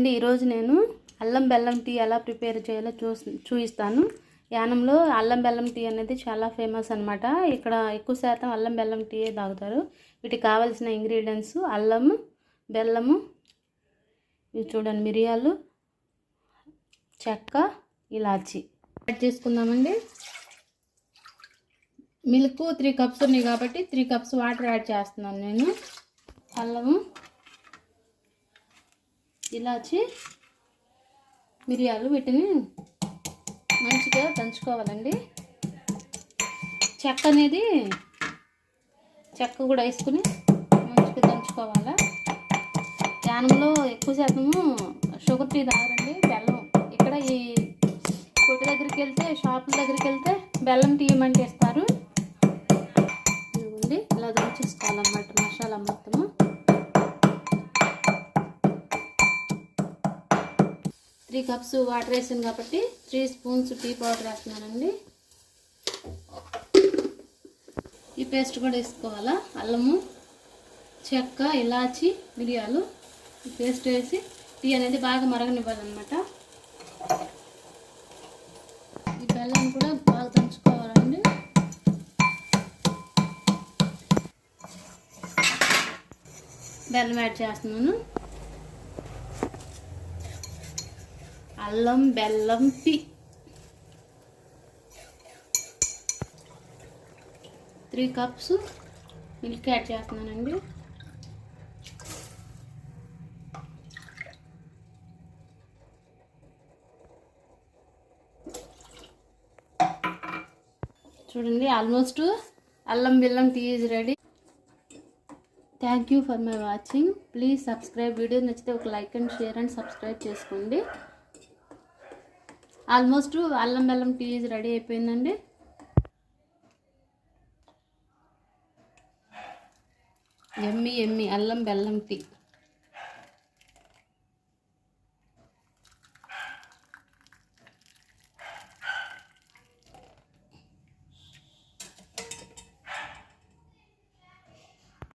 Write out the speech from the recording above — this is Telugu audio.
అండి, ఈరోజు నేను అల్లం బెల్లం టీ ఎలా ప్రిపేర్ చేయాలో చూపిస్తాను. యానంలో అల్లం బెల్లం టీ అనేది చాలా ఫేమస్ అనమాట. ఇక్కడ ఎక్కువ శాతం అల్లం బెల్లం టీయే తాగుతారు. వీటికి కావాల్సిన ఇంగ్రీడియంట్స్ అల్లము, బెల్లము, ఇవి చూడండి మిరియాలు, చెక్క, ఇలాచి యాడ్ చేసుకుందామండి. మిల్క్ 3 కప్స్ ఉన్నాయి కాబట్టి 3 కప్స్ వాటర్ యాడ్ చేస్తున్నాను నేను. అల్లము, ఇలాచి, మిరియాలు వీటిని మంచిగా దంచుకోవాలండి. చెక్క కూడా వేసుకుని మంచిగా దంచుకోవాలి. యానంలో ఎక్కువ శాతము షుగర్ టీ తాగరండి, బెల్లం. ఇక్కడ ఈ కొట్టు దగ్గరికి వెళ్తే, షాపుల దగ్గరికి వెళ్తే బెల్లం టీ ఇవ్వమంటే ఇస్తారు. ఇదిగోండి, ఇలా దంచేసుకోవాలన్నమాట మసాలా మొత్తము. 3 కప్స్ వాటర్ వేసాను కాబట్టి 3 స్పూన్స్ టీ పౌడర్ వేస్తున్నానండి. ఈ పేస్ట్ కూడా వేసుకోవాలా. అల్లము, చెక్క, ఇలాచి, మిరియాలు ఈ పేస్ట్ వేసి టీ అనేది బాగా మరగనివ్వాలన్నమాట. ఈ బెల్లం కూడా బాగా దంచుకోవాలండి. బెల్లం యాడ్ చేస్తున్నాను. అల్లం బెల్లం టీ 3 కప్స్ మిల్క్ యాడ్ చేస్తున్నానండి. చూడండి, ఆల్మోస్ట్ అల్లం బెల్లం tea is ready. Thank you for my watching. Please subscribe. Video నచ్చితే ఒక like and share and subscribe చేసుకోండి. ఆల్మోస్ట్ అల్లం బెల్లం టీ ఈజ్ రెడీ అయిపోయిందండి. ఎమ్మి అల్లం బెల్లం టీ.